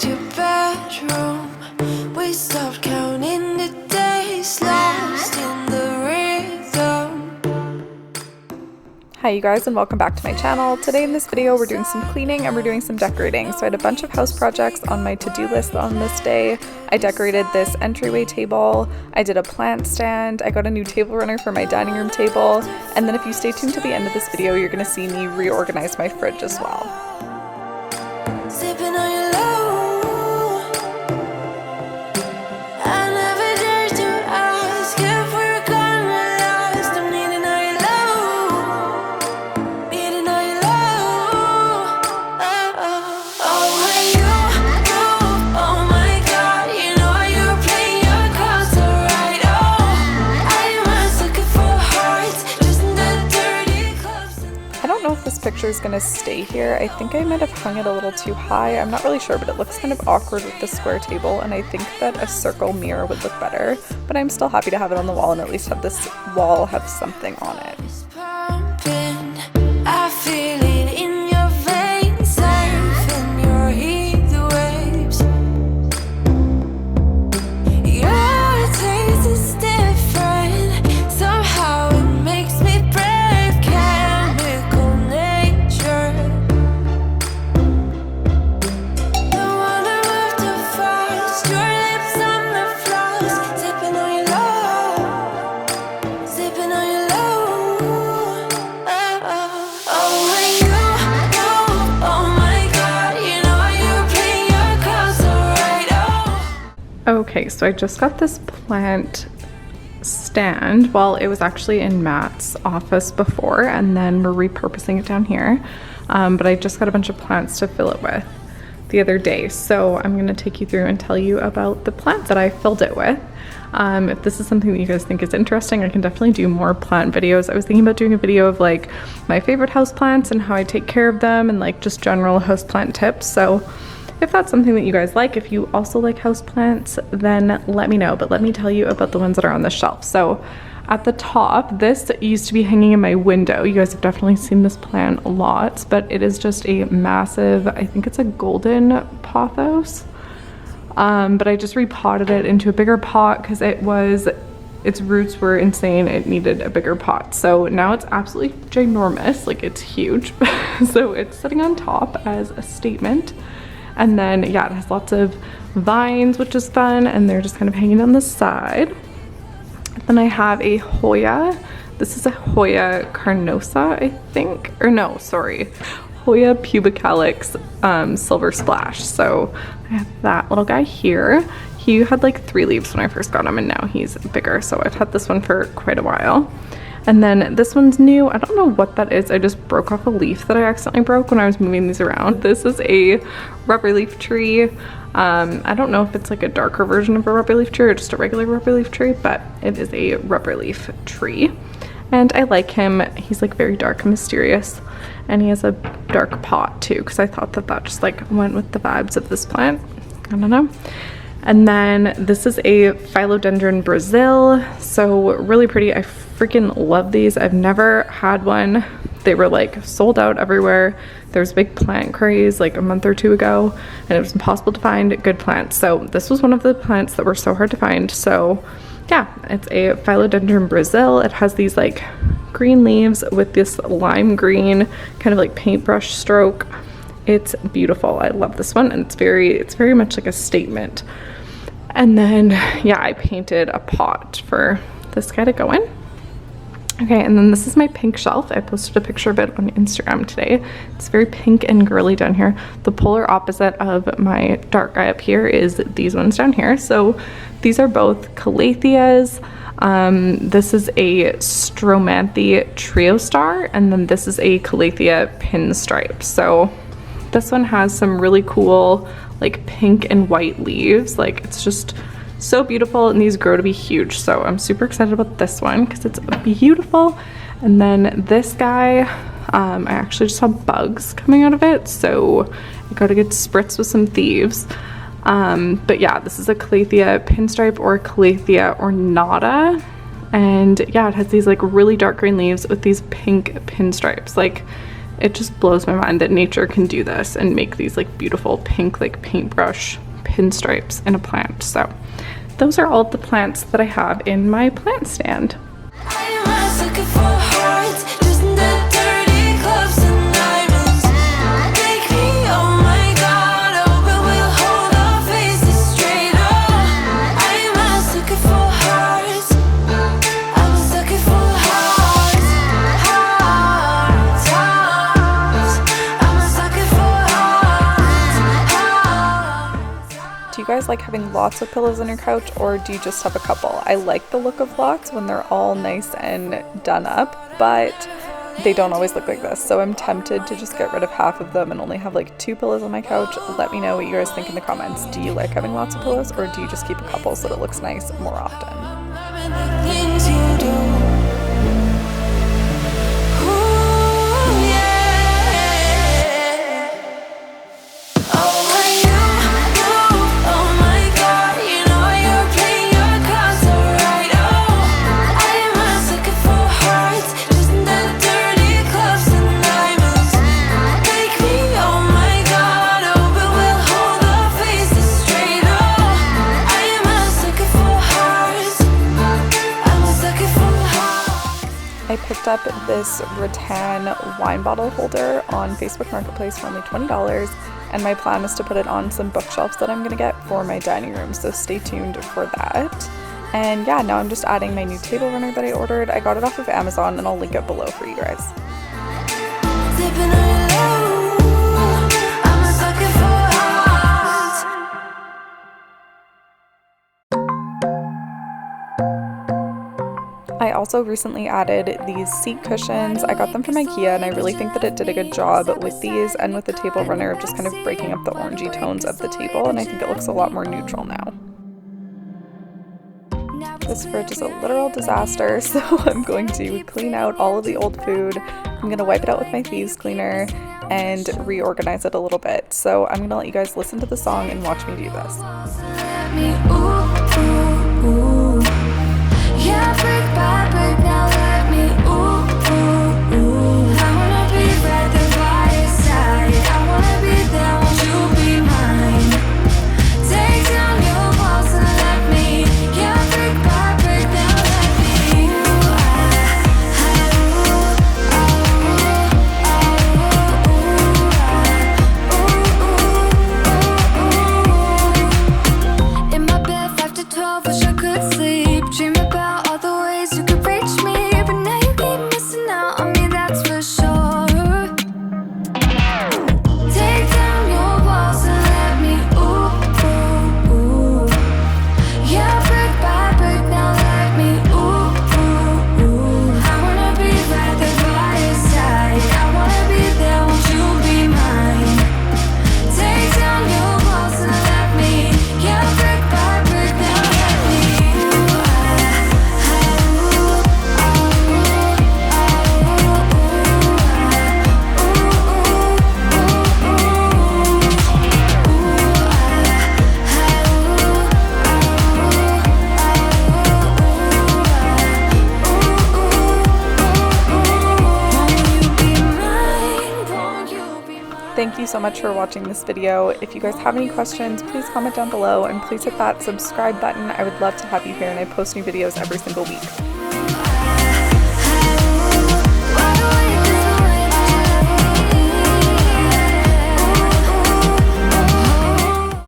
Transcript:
left your bedroom. We stopped counting the days, lost in the rhythm. Hi you guys, and welcome back to my channel. Today in this video we're doing some cleaning and we're doing some decorating. So I had a bunch of house projects on my to-do list on this day. I decorated this entryway table, I did a plant stand, I got a new table runner for my dining room table, and then if you stay tuned to the end of this video you're going to see me reorganize my fridge as well. Sipping on your low, I never dare to ask if we're gonna last. I'm needing all your low, needing all your low. Oh, when you go, oh my God, you know you're playing your cards so right. Oh, I'm a sucker for hearts, just in the dirty clubs. I don't know if this picture is going to stay here. I think I might have hung it a little too high. I'm not really sure, but it looks kind of awkward with the square table, and I think that a circle mirror would look better. But I'm still happy to have it on the wall and at least have this wall have something on it. Pumping, I feel it in your veins, surfing your heat waves. Your taste is different, somehow it makes me brave. Chemical nature. Don't wanna move too fast. Your lips on the floors, sipping on your low, sipping on your low. Oh, when you go, oh my God, you know you're playing your cards so right. Okay, so I just got this plant stand. Well, it was actually in Matt's office before, and then we're repurposing it down here. But I just got a bunch of plants to fill it with the other day. So I'm gonna take you through and tell you about the plants that I filled it with. If this is something that you guys think is interesting, I can definitely do more plant videos. I was thinking about doing a video of like my favorite house plants and how I take care of them and like just general houseplant tips. So if that's something that you guys like, if you also like houseplants, then let me know. But let me tell you about the ones that are on the shelf. So at the top, this used to be hanging in my window. You guys have definitely seen this plant a lot, but it is just a massive, I think it's a golden pothos. But I just repotted it into a bigger pot because its roots were insane. It needed a bigger pot. So now it's absolutely ginormous, like it's huge. So it's sitting on top as a statement. And then, yeah, it has lots of vines, which is fun, and they're just kind of hanging on the side. Then I have a Hoya. This is a Hoya carnosa, I think. Or no, sorry. Hoya pubicalyx silver splash. So I have that little guy here. He had like 3 leaves when I first got him, and now he's bigger. So I've had this one for quite a while. And then this one's new. I don't know what that is. I just broke off a leaf that I accidentally broke when I was moving these around. This is a rubber leaf tree. I don't know if it's like a darker version of a rubber leaf tree or just a regular rubber leaf tree, but it is a rubber leaf tree. And I like him. He's like very dark and mysterious. And he has a dark pot too, because I thought that that just like went with the vibes of this plant. I don't know. And then this is a Philodendron Brazil. So really pretty. I freaking love these. I've never had one. They were like sold out everywhere. There was a big plant craze like a month or 2 ago, and it was impossible to find good plants. So this was one of the plants that were so hard to find. So yeah, it's a Philodendron Brazil. It has these like green leaves with this lime green kind of like paintbrush stroke. It's beautiful. I love this one, and it's very much like a statement. And then, yeah, I painted a pot for this guy to go in. Okay, and then this is my pink shelf. I posted a picture of it on Instagram today. It's very pink and girly down here. The polar opposite of my dark guy up here is these ones down here. So these are both calatheas. This is a Stromanthe Trio Star, and then this is a Calathea Pinstripe. So this one has some really cool like pink and white leaves. Like it's just so beautiful, and these grow to be huge. So I'm super excited about this one because it's beautiful. And then this guy, I actually just saw bugs coming out of it, so I got to get spritzed with some Thieves. But yeah, this is a Calathea Pinstripe or Calathea Ornata. And yeah, it has these like really dark green leaves with these pink pinstripes. Like it just blows my mind that nature can do this and make these like beautiful pink like paintbrush pinstripes in a plant. So those are all of the plants that I have in my plant stand. Do you guys like having lots of pillows on your couch, or do you just have a couple? I like the look of lots when they're all nice and done up, but they don't always look like this. So I'm tempted to just get rid of half of them and only have like 2 pillows on my couch. Let me know what you guys think in the comments. Do you like having lots of pillows, or do you just keep a couple so that it looks nice more often? I picked up this rattan wine bottle holder on Facebook Marketplace for only $20, and my plan is to put it on some bookshelves that I'm going to get for my dining room, so stay tuned for that. And yeah, now I'm just adding my new table runner that I ordered. I got it off of Amazon, and I'll link it below for you guys. I also recently added these seat cushions. I got them from IKEA, and I really think that it did a good job with these and with the table runner of just kind of breaking up the orangey tones of the table, and I think it looks a lot more neutral now. This fridge is a literal disaster, so I'm going to clean out all of the old food. I'm going to wipe it out with my Thieves Cleaner and reorganize it a little bit. So I'm going to let you guys listen to the song and watch me do this. Yeah, brick by brick, now let me, I wanna be right there by your side. I wanna be there, won't you be mine? Take down your walls and let me, yeah, brick by brick, now let me, in my bed 5 to 12, wish I could sleep, dream about all the ways you could reach me, but now you keep missing out on me, that's for sure. Take down your walls and let me, yeah, brick by brick, now let me, I wanna be right there by your side. I wanna be there, won't you be mine? Take down your walls and let me, yeah, brick by brick, now let me. Thank you so much for watching this video. If you guys have any questions, please comment down below, and please hit that subscribe button. I would love to have you here, and I post new videos every single week.